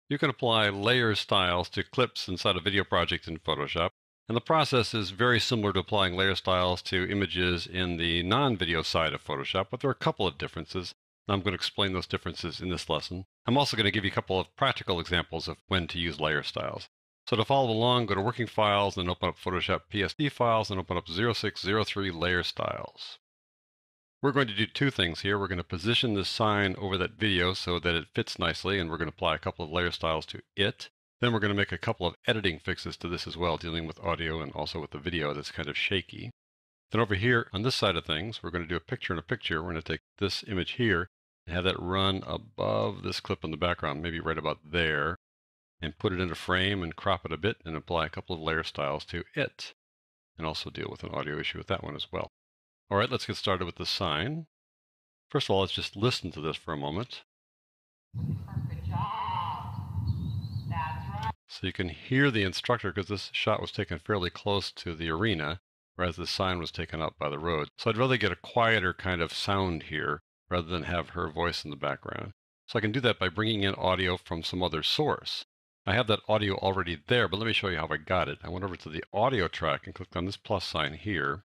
You can apply layer styles to clips inside a video project in Photoshop, and the process is very similar to applying layer styles to images in the non-video side of Photoshop, but there are a couple of differences. And I'm going to explain those differences in this lesson. I'm also going to give you a couple of practical examples of when to use layer styles. So to follow along, go to Working Files, and open up Photoshop PSD files, and open up 0603 Layer Styles. We're going to do two things here. We're going to position this sign over that video so that it fits nicely, and we're going to apply a couple of layer styles to it. Then we're going to make a couple of editing fixes to this as well, dealing with audio and also with the video that's kind of shaky. Then over here on this side of things, we're going to do a picture in a picture. We're going to take this image here and have that run above this clip in the background, maybe right about there, and put it in a frame and crop it a bit and apply a couple of layer styles to it, and also deal with an audio issue with that one as well. All right, let's get started with the sign. First of all, let's just listen to this for a moment. Perfect job. That's right. So you can hear the instructor because this shot was taken fairly close to the arena, whereas the sign was taken out by the road. So I'd rather get a quieter kind of sound here rather than have her voice in the background. So I can do that by bringing in audio from some other source. I have that audio already there, but let me show you how I got it. I went over to the audio track and clicked on this plus sign here,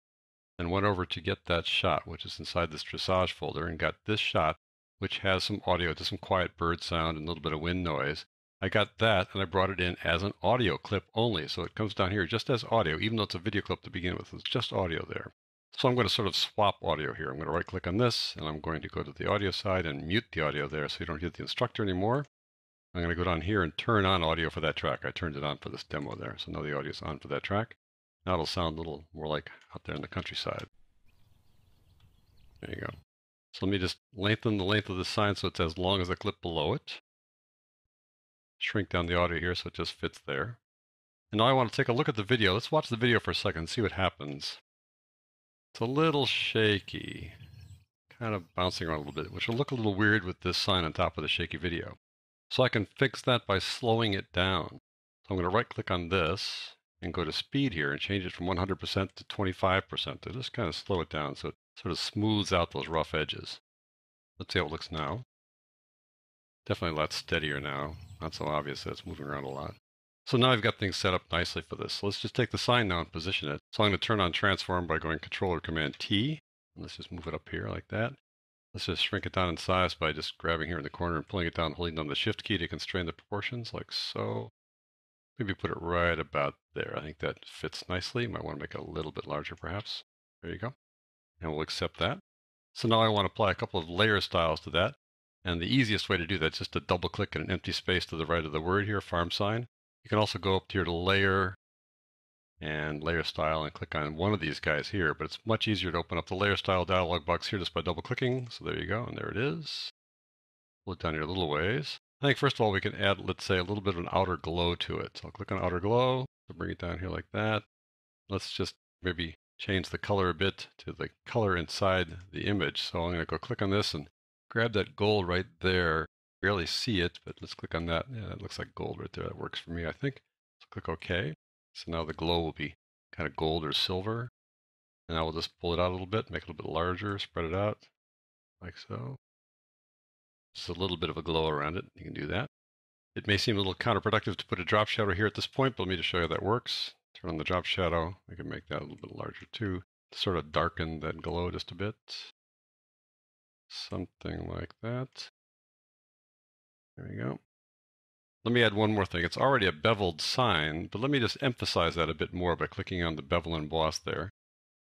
and went over to get that shot, which is inside this dressage folder, and got this shot, which has some audio, just some quiet bird sound and a little bit of wind noise. I got that, and I brought it in as an audio clip only, so it comes down here just as audio, even though it's a video clip to begin with. It's just audio there. So I'm going to sort of swap audio here. I'm going to right-click on this, and I'm going to go to the audio side and mute the audio there so you don't hear the instructor anymore. I'm going to go down here and turn on audio for that track. I turned it on for this demo there, so now the audio is on for that track. Now it'll sound a little more like out there in the countryside. There you go. So let me just lengthen the length of the sign so it's as long as the clip below it. Shrink down the audio here so it just fits there. And now I want to take a look at the video. Let's watch the video for a second and see what happens. It's a little shaky, kind of bouncing around a little bit, which will look a little weird with this sign on top of the shaky video. So I can fix that by slowing it down. So I'm going to right-click on this and go to speed here and change it from 100% to 25% to just kind of slow it down so it sort of smooths out those rough edges. Let's see how it looks now. Definitely a lot steadier now. Not so obvious that it's moving around a lot. So now I've got things set up nicely for this. So let's just take the sign now and position it. So I'm going to turn on transform by going Control or Command T. And let's just move it up here like that. Let's just shrink it down in size by just grabbing here in the corner and pulling it down, holding down the Shift key to constrain the proportions like so. Maybe put it right about there. I think that fits nicely. Might want to make it a little bit larger perhaps. There you go. And we'll accept that. So now I want to apply a couple of layer styles to that. And the easiest way to do that is just to double click in an empty space to the right of the word here, farm sign. You can also go up here to layer and layer style and click on one of these guys here, but it's much easier to open up the layer style dialog box here just by double clicking. So there you go, and there it is. Pull it down here a little ways. I think first of all we can add, let's say, a little bit of an outer glow to it. So I'll click on outer glow to bring it down here like that. Let's just maybe change the color a bit to the color inside the image. So I'm going to go click on this and grab that gold right there. Barely see it, but let's click on that. Yeah, that looks like gold right there. That works for me, I think. So click OK. So now the glow will be kind of gold or silver. And I will just pull it out a little bit, make it a little bit larger, spread it out like so. Just a little bit of a glow around it. You can do that. It may seem a little counterproductive to put a drop shadow here at this point, but let me just show you how that works. Turn on the drop shadow. I can make that a little bit larger too, to sort of darken that glow just a bit. Something like that. There we go. Let me add one more thing. It's already a beveled sign, but let me just emphasize that a bit more by clicking on the bevel emboss there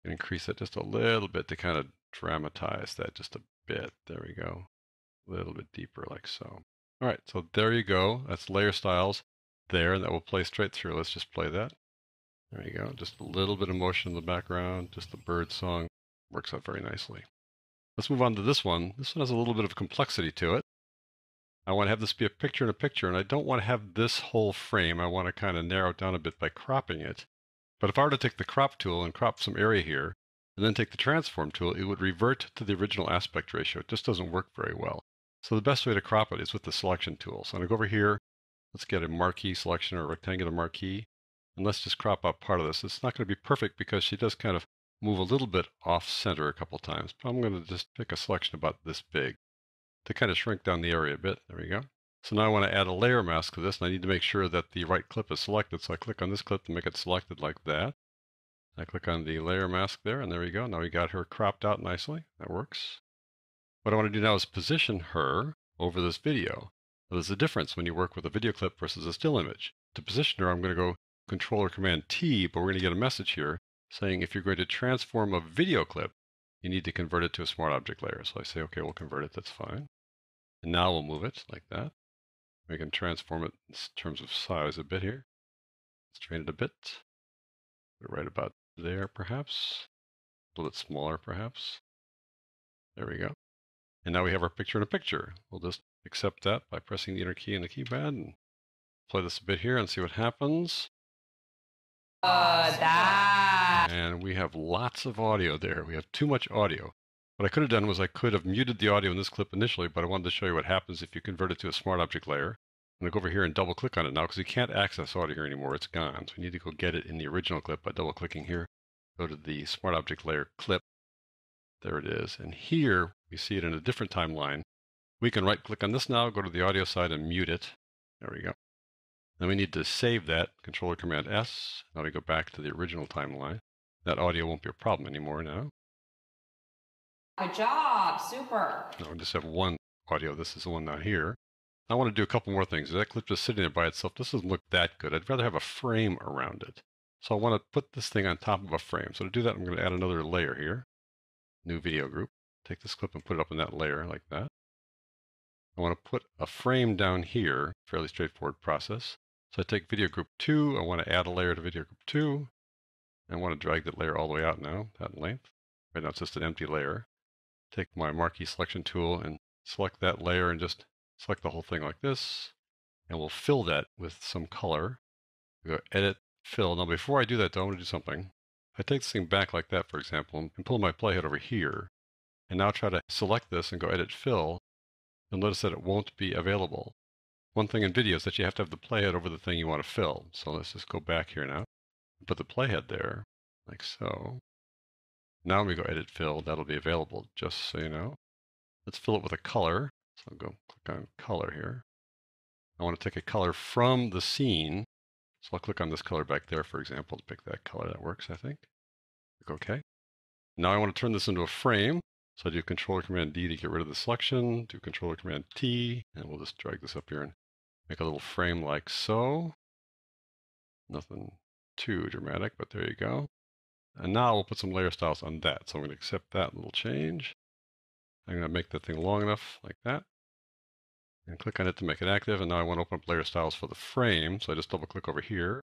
and increase it just a little bit to kind of dramatize that just a bit. There we go. A little bit deeper like so. All right, so there you go. That's layer styles there, and that will play straight through. Let's just play that. There you go. Just a little bit of motion in the background, just the bird song. Works out very nicely. Let's move on to this one. This one has a little bit of complexity to it. I want to have this be a picture in a picture, and I don't want to have this whole frame. I want to kind of narrow it down a bit by cropping it. But if I were to take the crop tool and crop some area here, and then take the transform tool, it would revert to the original aspect ratio. It just doesn't work very well. So the best way to crop it is with the selection tool. So I'm going to go over here. Let's get a marquee selection or a rectangular marquee. And let's just crop out part of this. It's not going to be perfect because she does kind of move a little bit off center a couple times. But I'm going to just pick a selection about this big to kind of shrink down the area a bit. There we go. So now I want to add a layer mask to this, and I need to make sure that the right clip is selected. So I click on this clip to make it selected like that. I click on the layer mask there, and there we go. Now we got her cropped out nicely. That works. What I want to do now is position her over this video. Now, there's a difference when you work with a video clip versus a still image. To position her, I'm going to go Control or Command T, but we're going to get a message here saying if you're going to transform a video clip, you need to convert it to a smart object layer. So I say, okay, we'll convert it. That's fine. And now we'll move it like that. We can transform it in terms of size a bit here. Let's train it a bit. Put it right about there, perhaps. A little bit smaller, perhaps. There we go. And now we have our picture in a picture. We'll just accept that by pressing the enter key in the keypad and play this a bit here and see what happens. And we have lots of audio there. We have too much audio. What I could have done was I could have muted the audio in this clip initially, but I wanted to show you what happens if you convert it to a smart object layer. I'm going to go over here and double click on it now because you can't access audio here anymore. It's gone. So we need to go get it in the original clip by double clicking here. Go to the smart object layer clip. There it is. And here we see it in a different timeline. We can right click on this now, go to the audio side and mute it. There we go. Then we need to save that, Control or Command S. Now we go back to the original timeline. That audio won't be a problem anymore now. Good job. Super. Now we just have one audio. This is the one down here. I want to do a couple more things. That clip just sitting there by itself, this doesn't look that good. I'd rather have a frame around it. So I want to put this thing on top of a frame. So to do that, I'm going to add another layer here. New video group. Take this clip and put it up in that layer like that. I want to put a frame down here. Fairly straightforward process. So I take video group 2. I want to add a layer to video group 2. I want to drag that layer all the way out now, that length. Right now it's just an empty layer. Take my marquee selection tool and select that layer and just select the whole thing like this. And we'll fill that with some color. We go Edit, Fill. Now before I do that though, I want to do something. If I take this thing back like that, for example, and pull my playhead over here, and now try to select this and go Edit, Fill, you'll notice that it won't be available. One thing in video is that you have to have the playhead over the thing you want to fill. So let's just go back here now and put the playhead there, like so. Now when we go Edit, Fill, that'll be available, just so you know. Let's fill it with a color. So I'll go click on Color here. I want to take a color from the scene. So I'll click on this color back there, for example, to pick that color. That works, I think. Click OK. Now I want to turn this into a frame. So I do Control or Command D to get rid of the selection. Do Control or Command T, and we'll just drag this up here and make a little frame like so. Nothing too dramatic, but there you go. And now we'll put some layer styles on that. So I'm going to accept that little change. I'm going to make that thing long enough like that. And click on it to make it active. And now I want to open up layer styles for the frame. So I just double click over here.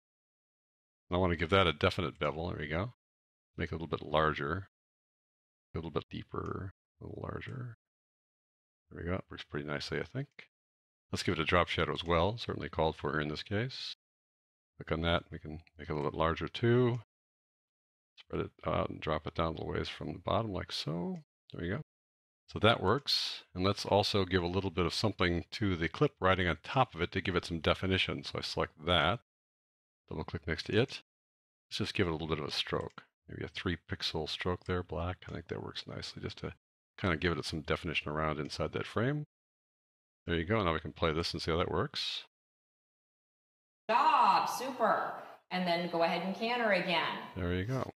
And I want to give that a definite bevel. There we go. Make it a little bit larger. A little bit deeper, a little larger. There we go. It works pretty nicely, I think. Let's give it a drop shadow as well. Certainly called for here in this case. Click on that. We can make it a little bit larger too. Spread it out and drop it down a little ways from the bottom like so. There we go. So that works. And let's also give a little bit of something to the clip riding on top of it to give it some definition. So I select that. Double click next to it. Let's just give it a little bit of a stroke. Maybe a 3-pixel stroke there, black. I think that works nicely just to kind of give it some definition around inside that frame. There you go. Now we can play this and see how that works. Good job. Super. And then go ahead and canter again. There you go.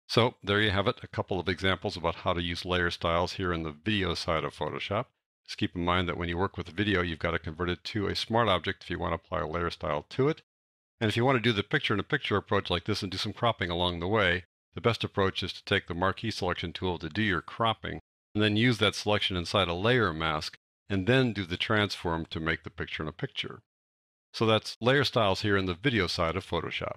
So there you have it. A couple of examples about how to use layer styles here in the video side of Photoshop. Just keep in mind that when you work with video, you've got to convert it to a smart object if you want to apply a layer style to it. And if you want to do the picture-in-a-picture approach like this and do some cropping along the way, the best approach is to take the marquee selection tool to do your cropping, and then use that selection inside a layer mask, and then do the transform to make the picture-in-a-picture. So that's layer styles here in the video side of Photoshop.